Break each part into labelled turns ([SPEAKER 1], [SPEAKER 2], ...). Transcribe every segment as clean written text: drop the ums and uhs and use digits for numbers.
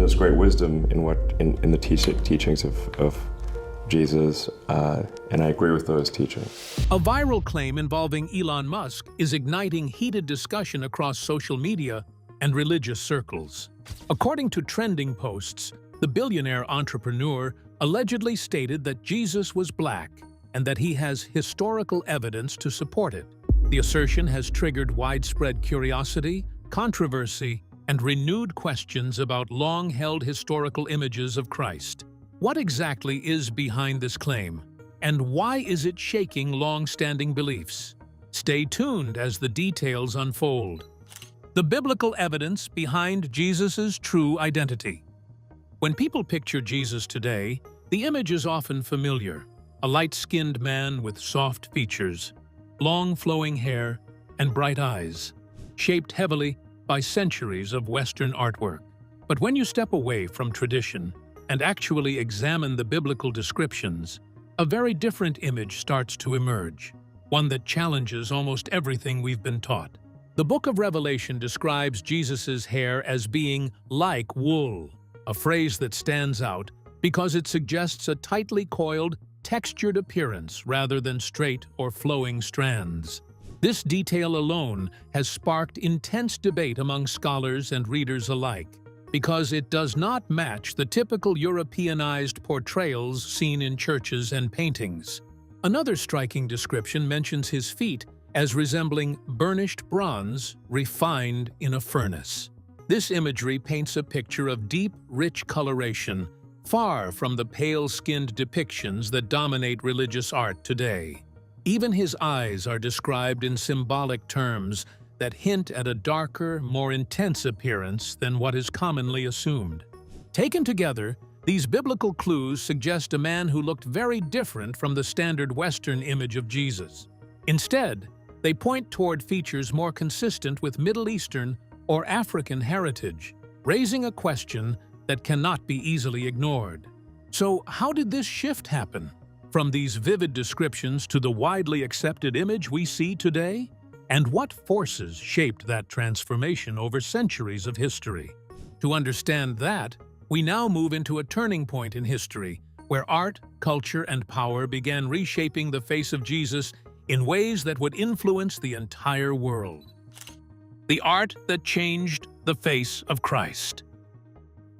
[SPEAKER 1] there's great wisdom in the teachings of Jesus, and I agree with those teachings.
[SPEAKER 2] A viral claim involving Elon Musk is igniting heated discussion across social media and religious circles. According to trending posts, the billionaire entrepreneur allegedly stated that Jesus was black and that he has historical evidence to support it. The assertion has triggered widespread curiosity, controversy, and renewed questions about long-held historical images of Christ. What exactly is behind this claim, and why is it shaking long-standing beliefs? Stay tuned as the details unfold. The biblical evidence behind Jesus' true identity. When people picture Jesus today, the image is often familiar: a light-skinned man with soft features, long flowing hair, and bright eyes, shaped heavily by centuries of Western artwork. But when you step away from tradition and actually examine the biblical descriptions, a very different image starts to emerge, one that challenges almost everything we've been taught. The book of Revelation describes Jesus' hair as being like wool, a phrase that stands out because it suggests a tightly coiled, textured appearance rather than straight or flowing strands. This detail alone has sparked intense debate among scholars and readers alike, because it does not match the typical Europeanized portrayals seen in churches and paintings. Another striking description mentions his feet as resembling burnished bronze refined in a furnace. This imagery paints a picture of deep, rich coloration, far from the pale-skinned depictions that dominate religious art today. Even his eyes are described in symbolic terms that hint at a darker, more intense appearance than what is commonly assumed. Taken together, these biblical clues suggest a man who looked very different from the standard Western image of Jesus. Instead, they point toward features more consistent with Middle Eastern or African heritage, raising a question that cannot be easily ignored. So, how did this shift happen? From these vivid descriptions to the widely accepted image we see today? And what forces shaped that transformation over centuries of history? To understand that, we now move into a turning point in history, where art, culture, and power began reshaping the face of Jesus in ways that would influence the entire world. The art that changed the face of Christ.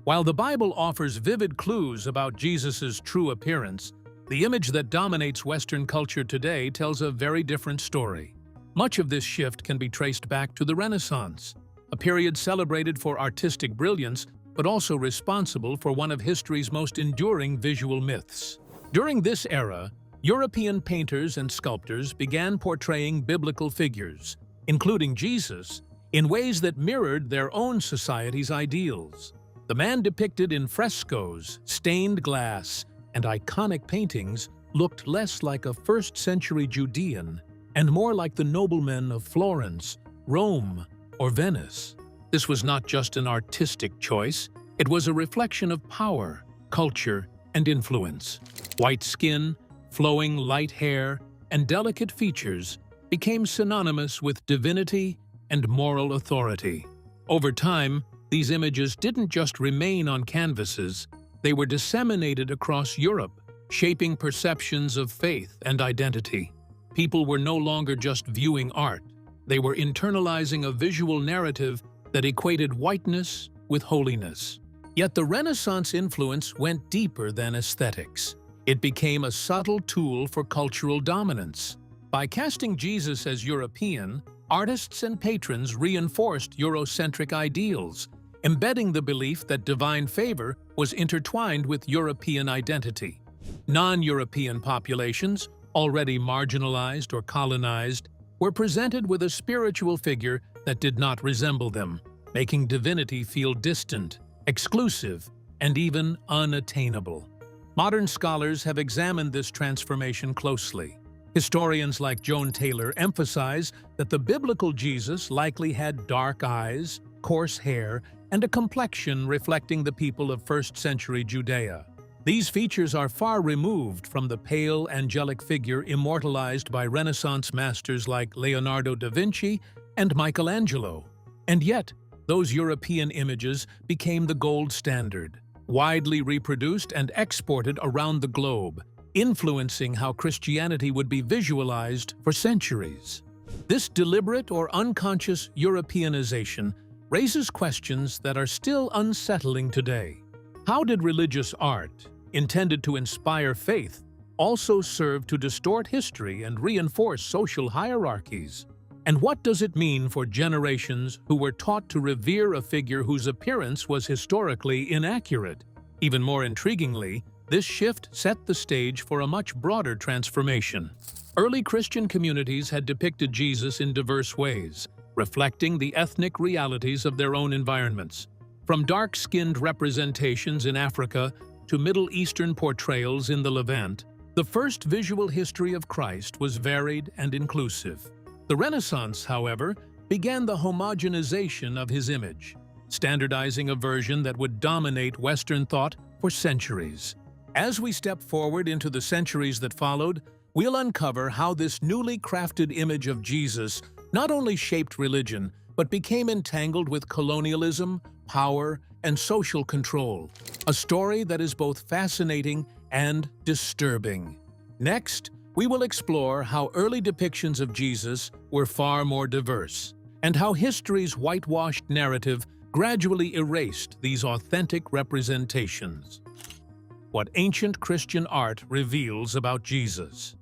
[SPEAKER 2] While the Bible offers vivid clues about Jesus' true appearance, the image that dominates Western culture today tells a very different story. Much of this shift can be traced back to the Renaissance, a period celebrated for artistic brilliance but also responsible for one of history's most enduring visual myths. During this era, European painters and sculptors began portraying biblical figures, including Jesus, in ways that mirrored their own society's ideals. The man depicted in frescoes, stained glass, and iconic paintings looked less like a first-century Judean and more like the noblemen of Florence, Rome, or Venice. This was not just an artistic choice, it was a reflection of power, culture, and influence. White skin, flowing light hair, and delicate features became synonymous with divinity and moral authority. Over time, these images didn't just remain on canvases, they were disseminated across Europe, shaping perceptions of faith and identity. People were no longer just viewing art, they were internalizing a visual narrative that equated whiteness with holiness. Yet the Renaissance influence went deeper than aesthetics. It became a subtle tool for cultural dominance. By casting Jesus as European, artists and patrons reinforced Eurocentric ideals, embedding the belief that divine favor was intertwined with European identity. Non-European populations, already marginalized or colonized, were presented with a spiritual figure that did not resemble them, making divinity feel distant, exclusive, and even unattainable. Modern scholars have examined this transformation closely. Historians like Joan Taylor emphasize that the biblical Jesus likely had dark eyes, coarse hair, and a complexion reflecting the people of first-century Judea. These features are far removed from the pale, angelic figure immortalized by Renaissance masters like Leonardo da Vinci and Michelangelo. And yet, those European images became the gold standard, widely reproduced and exported around the globe, influencing how Christianity would be visualized for centuries. This deliberate or unconscious Europeanization raises questions that are still unsettling today. How did religious art, intended to inspire faith, also serve to distort history and reinforce social hierarchies? And what does it mean for generations who were taught to revere a figure whose appearance was historically inaccurate? Even more intriguingly, this shift set the stage for a much broader transformation. Early Christian communities had depicted Jesus in diverse ways, reflecting the ethnic realities of their own environments. From dark-skinned representations in Africa to Middle Eastern portrayals in the Levant, the first visual history of Christ was varied and inclusive. The Renaissance, however, began the homogenization of his image, standardizing a version that would dominate Western thought for centuries. As we step forward into the centuries that followed, we'll uncover how this newly crafted image of Jesus not only shaped religion, but became entangled with colonialism, power, and social control, a story that is both fascinating and disturbing. Next, we will explore how early depictions of Jesus were far more diverse, and how history's whitewashed narrative gradually erased these authentic representations. What ancient Christian art reveals about Jesus.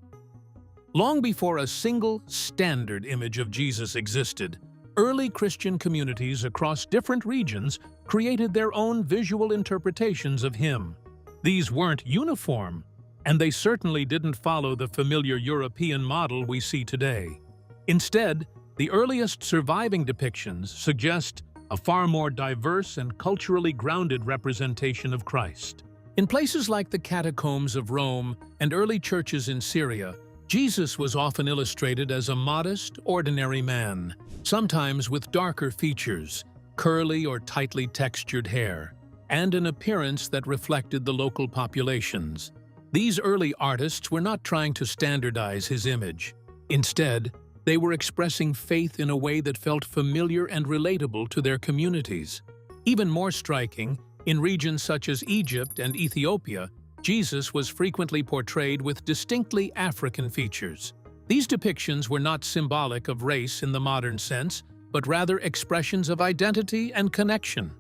[SPEAKER 2] Long before a single standard image of Jesus existed, early Christian communities across different regions created their own visual interpretations of him. These weren't uniform, and they certainly didn't follow the familiar European model we see today. Instead, the earliest surviving depictions suggest a far more diverse and culturally grounded representation of Christ. In places like the catacombs of Rome and early churches in Syria, Jesus was often illustrated as a modest, ordinary man, sometimes with darker features, curly or tightly textured hair, and an appearance that reflected the local populations. These early artists were not trying to standardize his image. Instead, they were expressing faith in a way that felt familiar and relatable to their communities. Even more striking, in regions such as Egypt and Ethiopia, Jesus was frequently portrayed with distinctly African features. These depictions were not symbolic of race in the modern sense, but rather expressions of identity and connection.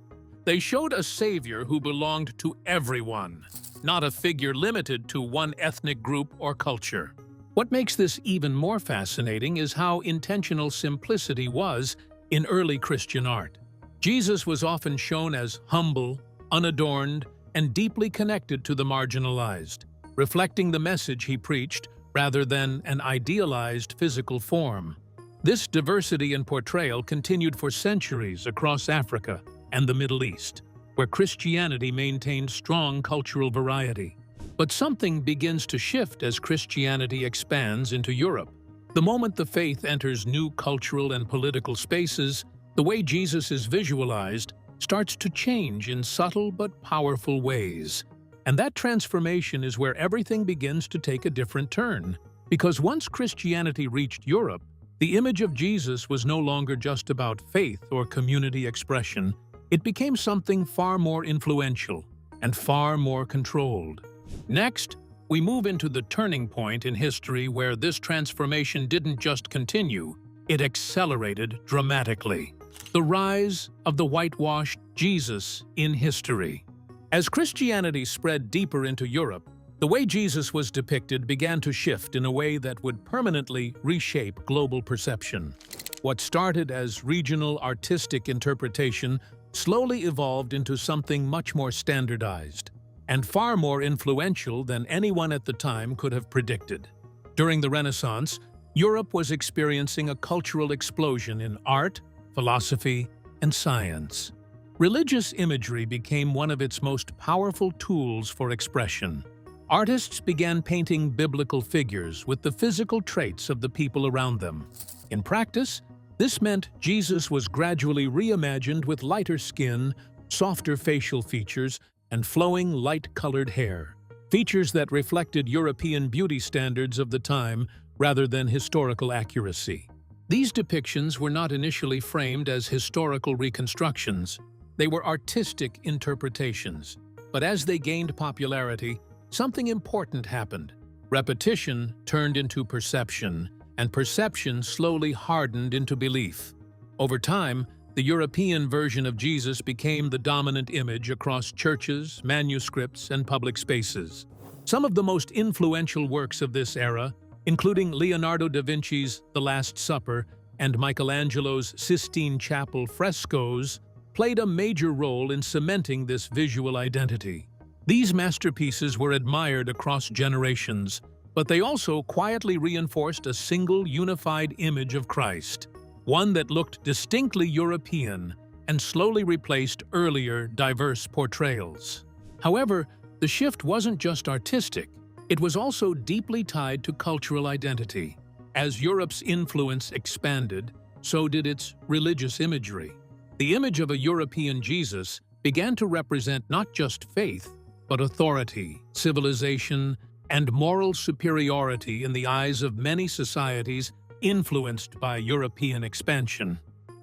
[SPEAKER 2] They showed a savior who belonged to everyone, not a figure limited to one ethnic group or culture. What makes this even more fascinating is how intentional simplicity was in early Christian art. Jesus was often shown as humble, unadorned, and deeply connected to the marginalized, reflecting the message he preached rather than an idealized physical form. This diversity in portrayal continued for centuries across Africa and the Middle East, where Christianity maintained strong cultural variety. But something begins to shift as Christianity expands into Europe. The moment the faith enters new cultural and political spaces, the way Jesus is visualized starts to change in subtle but powerful ways. And that transformation is where everything begins to take a different turn. Because once Christianity reached Europe, the image of Jesus was no longer just about faith or community expression. It became something far more influential and far more controlled. Next, we move into the turning point in history where this transformation didn't just continue, it accelerated dramatically. The rise of the whitewashed Jesus in history. As Christianity spread deeper into Europe, the way Jesus was depicted began to shift in a way that would permanently reshape global perception. What started as regional artistic interpretation slowly evolved into something much more standardized and far more influential than anyone at the time could have predicted. During the Renaissance, Europe was experiencing a cultural explosion in art, philosophy, and science. Religious imagery became one of its most powerful tools for expression. Artists began painting biblical figures with the physical traits of the people around them. In practice, this meant Jesus was gradually reimagined with lighter skin, softer facial features, and flowing light-colored hair, features that reflected European beauty standards of the time rather than historical accuracy. These depictions were not initially framed as historical reconstructions. They were artistic interpretations. But as they gained popularity, something important happened. Repetition turned into perception, and perception slowly hardened into belief. Over time, the European version of Jesus became the dominant image across churches, manuscripts, and public spaces. Some of the most influential works of this era, including Leonardo da Vinci's The Last Supper and Michelangelo's Sistine Chapel frescoes, played a major role in cementing this visual identity. These masterpieces were admired across generations, but they also quietly reinforced a single unified image of Christ, one that looked distinctly European and slowly replaced earlier diverse portrayals. However, the shift wasn't just artistic, it was also deeply tied to cultural identity. As Europe's influence expanded, so did its religious imagery. The image of a European Jesus began to represent not just faith, but authority, civilization, and moral superiority in the eyes of many societies influenced by European expansion.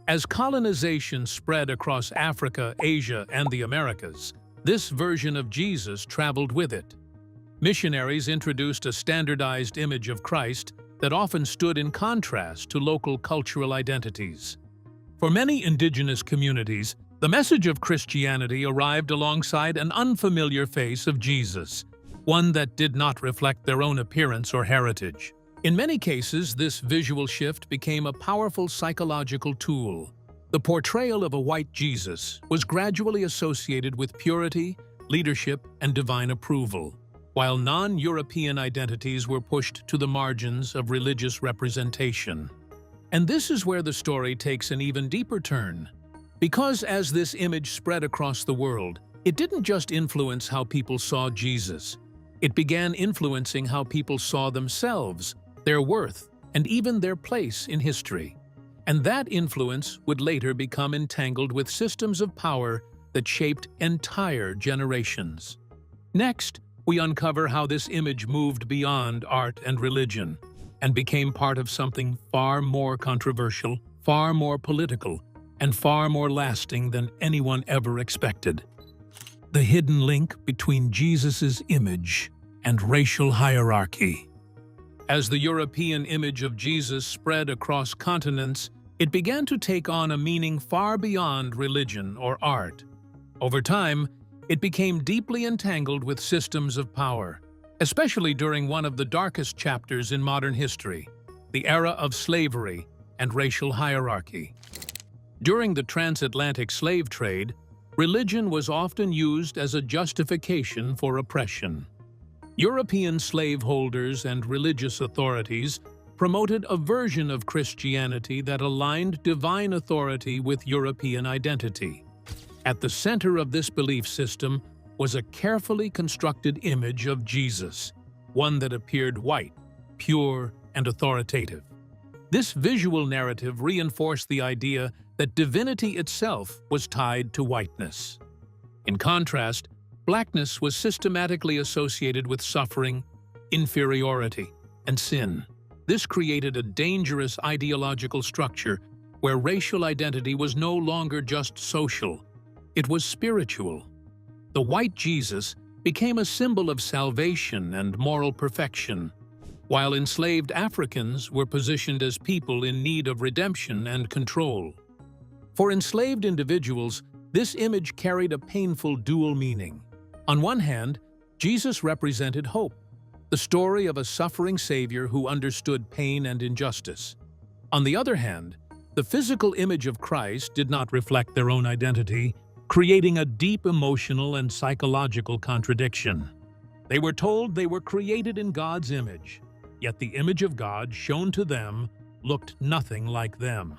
[SPEAKER 2] As colonization spread across Africa, Asia, and the Americas, this version of Jesus traveled with it. Missionaries introduced a standardized image of Christ that often stood in contrast to local cultural identities. For many indigenous communities, the message of Christianity arrived alongside an unfamiliar face of Jesus, one that did not reflect their own appearance or heritage. In many cases, this visual shift became a powerful psychological tool. The portrayal of a white Jesus was gradually associated with purity, leadership, and divine approval, while non-European identities were pushed to the margins of religious representation. And this is where the story takes an even deeper turn. Because as this image spread across the world, it didn't just influence how people saw Jesus. It began influencing how people saw themselves, their worth, and even their place in history. And that influence would later become entangled with systems of power that shaped entire generations. Next, we uncover how this image moved beyond art and religion and became part of something far more controversial, far more political, and far more lasting than anyone ever expected. The hidden link between Jesus' image and racial hierarchy. As the European image of Jesus spread across continents, it began to take on a meaning far beyond religion or art. Over time, it became deeply entangled with systems of power, especially during one of the darkest chapters in modern history, the era of slavery and racial hierarchy. During the transatlantic slave trade, religion was often used as a justification for oppression. European slaveholders and religious authorities promoted a version of Christianity that aligned divine authority with European identity. At the center of this belief system was a carefully constructed image of Jesus, one that appeared white, pure, and authoritative. This visual narrative reinforced the idea that divinity itself was tied to whiteness. In contrast, blackness was systematically associated with suffering, inferiority, and sin. This created a dangerous ideological structure where racial identity was no longer just social, it was spiritual. The white Jesus became a symbol of salvation and moral perfection, while enslaved Africans were positioned as people in need of redemption and control. For enslaved individuals, this image carried a painful dual meaning. On one hand, Jesus represented hope, the story of a suffering Savior who understood pain and injustice. On the other hand, the physical image of Christ did not reflect their own identity, creating a deep emotional and psychological contradiction. They were told they were created in God's image, yet the image of God shown to them looked nothing like them.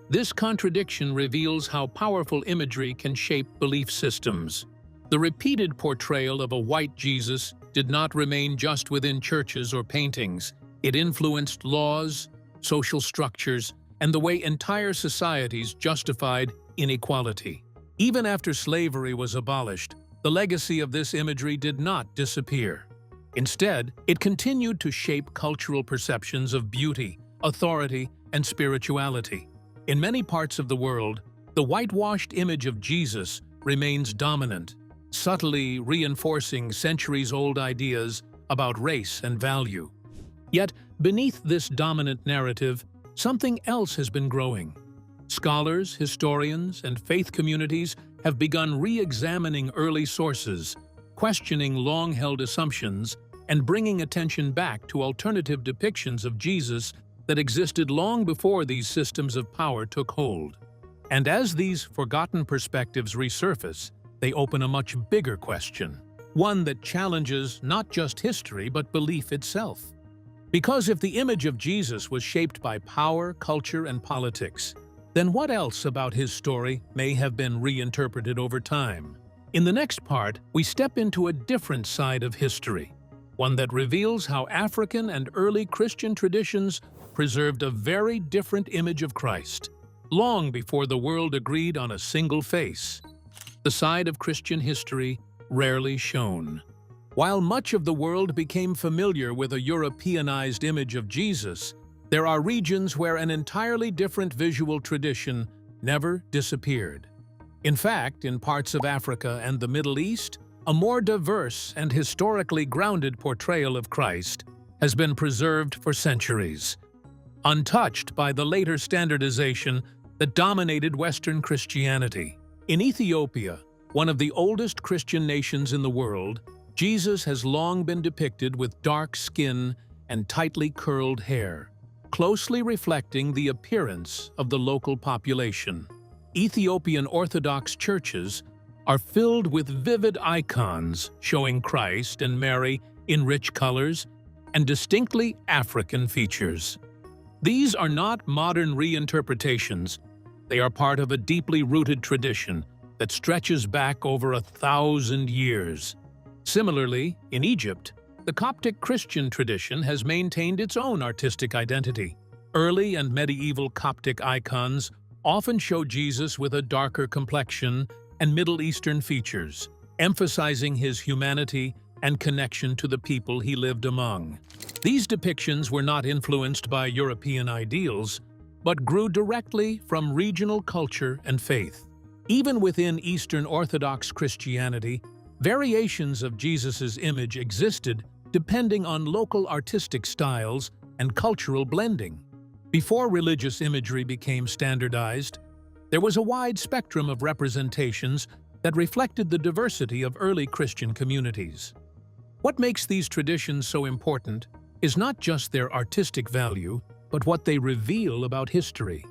[SPEAKER 2] This contradiction reveals how powerful imagery can shape belief systems. The repeated portrayal of a white Jesus did not remain just within churches or paintings. It influenced laws, social structures, and the way entire societies justified inequality. Even after slavery was abolished, the legacy of this imagery did not disappear. Instead, it continued to shape cultural perceptions of beauty, authority, and spirituality. In many parts of the world, the whitewashed image of Jesus remains dominant, subtly reinforcing centuries-old ideas about race and value. Yet, beneath this dominant narrative, something else has been growing. Scholars, historians, and faith communities have begun re-examining early sources, questioning long-held assumptions, and bringing attention back to alternative depictions of Jesus that existed long before these systems of power took hold. And as these forgotten perspectives resurface, they open a much bigger question, one that challenges not just history but belief itself. Because if the image of Jesus was shaped by power, culture, and politics, then what else about his story may have been reinterpreted over time? In the next part, we step into a different side of history, one that reveals how African and early Christian traditions preserved a very different image of Christ, long before the world agreed on a single face. The side of Christian history rarely shown. While much of the world became familiar with a Europeanized image of Jesus, there are regions where an entirely different visual tradition never disappeared. In fact, in parts of Africa and the Middle East, a more diverse and historically grounded portrayal of Christ has been preserved for centuries, untouched by the later standardization that dominated Western Christianity. In Ethiopia, one of the oldest Christian nations in the world, Jesus has long been depicted with dark skin and tightly curled hair, closely reflecting the appearance of the local population. Ethiopian Orthodox churches are filled with vivid icons showing Christ and Mary in rich colors and distinctly African features. These are not modern reinterpretations. They are part of a deeply rooted tradition that stretches back over 1,000 years. Similarly, in Egypt, the Coptic Christian tradition has maintained its own artistic identity. Early and medieval Coptic icons often show Jesus with a darker complexion and Middle Eastern features, emphasizing his humanity and connection to the people he lived among. These depictions were not influenced by European ideals, but grew directly from regional culture and faith. Even within Eastern Orthodox Christianity, variations of Jesus's image existed depending on local artistic styles and cultural blending. Before religious imagery became standardized, there was a wide spectrum of representations that reflected the diversity of early Christian communities. What makes these traditions so important is not just their artistic value, but what they reveal about history.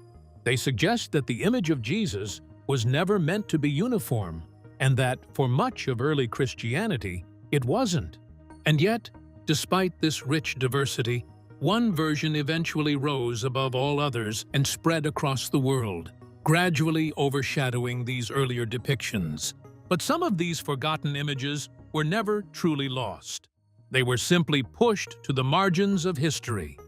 [SPEAKER 2] They suggest that the image of Jesus was never meant to be uniform, and that, for much of early Christianity, it wasn't. And yet, despite this rich diversity, one version eventually rose above all others and spread across the world, gradually overshadowing these earlier depictions. But some of these forgotten images were never truly lost. They were simply pushed to the margins of history.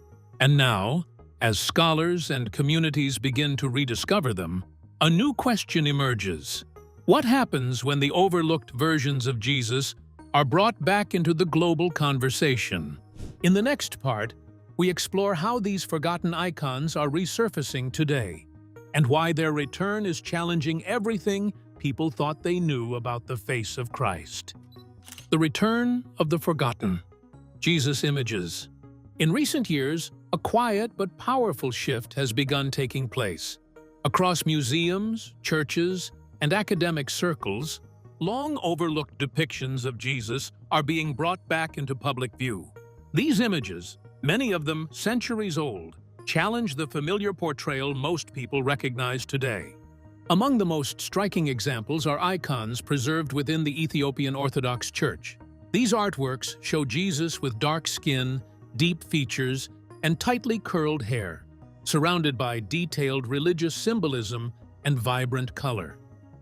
[SPEAKER 2] And now, as scholars and communities begin to rediscover them, a new question emerges. What happens when the overlooked versions of Jesus are brought back into the global conversation? In the next part, we explore how these forgotten icons are resurfacing today, and why their return is challenging everything people thought they knew about the face of Christ. The return of the forgotten Jesus images. In recent years, a quiet but powerful shift has begun taking place. Across museums, churches, and academic circles, long overlooked depictions of Jesus are being brought back into public view. These images, many of them centuries old, challenge the familiar portrayal most people recognize today. Among the most striking examples are icons preserved within the Ethiopian Orthodox Church. These artworks show Jesus with dark skin, deep features, and tightly curled hair, surrounded by detailed religious symbolism and vibrant color.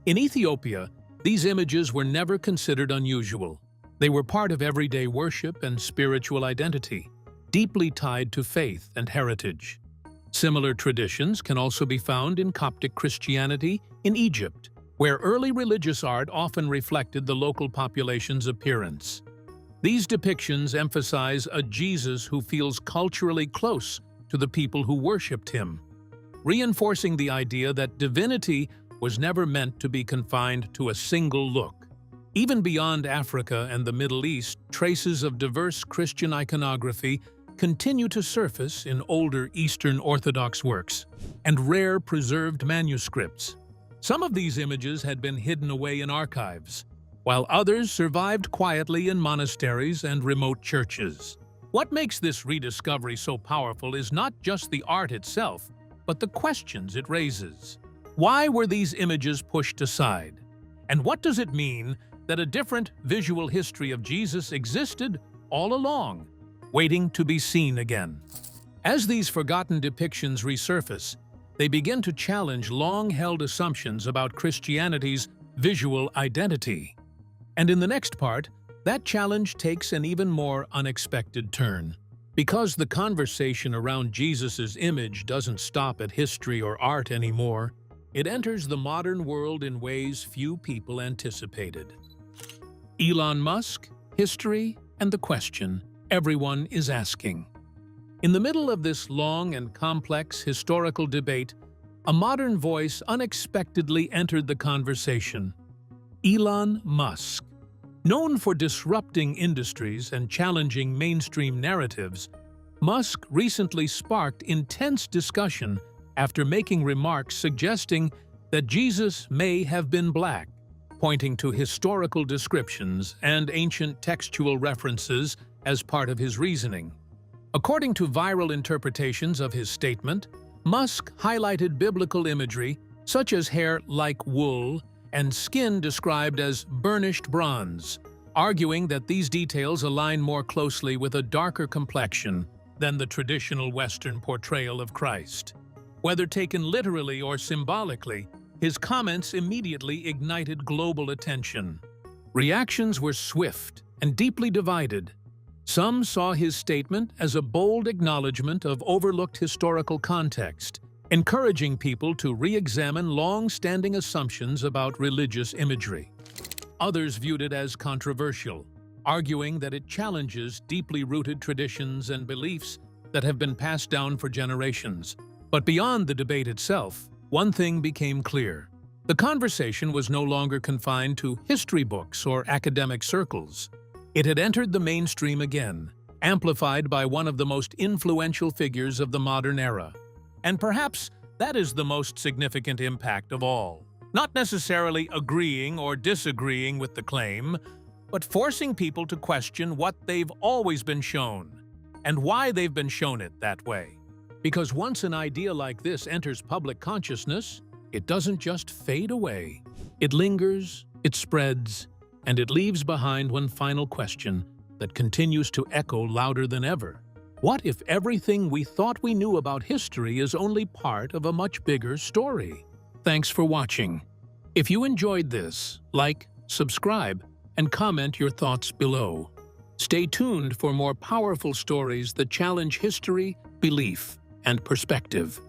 [SPEAKER 2] In Ethiopia, these images were never considered unusual. They were part of everyday worship and spiritual identity, deeply tied to faith and heritage. Similar traditions can also be found in Coptic Christianity in Egypt, where early religious art often reflected the local population's appearance. These depictions emphasize a Jesus who feels culturally close to the people who worshipped him, reinforcing the idea that divinity was never meant to be confined to a single look. Even beyond Africa and the Middle East, traces of diverse Christian iconography continue to surface in older Eastern Orthodox works and rare preserved manuscripts. Some of these images had been hidden away in archives, while others survived quietly in monasteries and remote churches. What makes this rediscovery so powerful is not just the art itself, but the questions it raises. Why were these images pushed aside? And what does it mean that a different visual history of Jesus existed all along, waiting to be seen again? As these forgotten depictions resurface, they begin to challenge long-held assumptions about Christianity's visual identity. And in the next part, that challenge takes an even more unexpected turn. Because the conversation around Jesus' image doesn't stop at history or art anymore, it enters the modern world in ways few people anticipated. Elon Musk, history, and the question everyone is asking. In the middle of this long and complex historical debate, a modern voice unexpectedly entered the conversation. Elon Musk. Known for disrupting industries and challenging mainstream narratives, Musk recently sparked intense discussion after making remarks suggesting that Jesus may have been black, pointing to historical descriptions and ancient textual references as part of his reasoning. According to viral interpretations of his statement, Musk highlighted biblical imagery such as hair like wool and skin described as burnished bronze, arguing that these details align more closely with a darker complexion than the traditional Western portrayal of Christ. Whether taken literally or symbolically, his comments immediately ignited global attention. Reactions were swift and deeply divided. Some saw his statement as a bold acknowledgement of overlooked historical context, encouraging people to re-examine long-standing assumptions about religious imagery. Others viewed it as controversial, arguing that it challenges deeply rooted traditions and beliefs that have been passed down for generations. But beyond the debate itself, one thing became clear. The conversation was no longer confined to history books or academic circles. It had entered the mainstream again, amplified by one of the most influential figures of the modern era. And perhaps that is the most significant impact of all. Not necessarily agreeing or disagreeing with the claim, but forcing people to question what they've always been shown and why they've been shown it that way. Because once an idea like this enters public consciousness, it doesn't just fade away. It lingers, it spreads, and it leaves behind one final question that continues to echo louder than ever. What if everything we thought we knew about history is only part of a much bigger story? Thanks for watching. If you enjoyed this, like, subscribe, and comment your thoughts below. Stay tuned for more powerful stories that challenge history, belief, and perspective.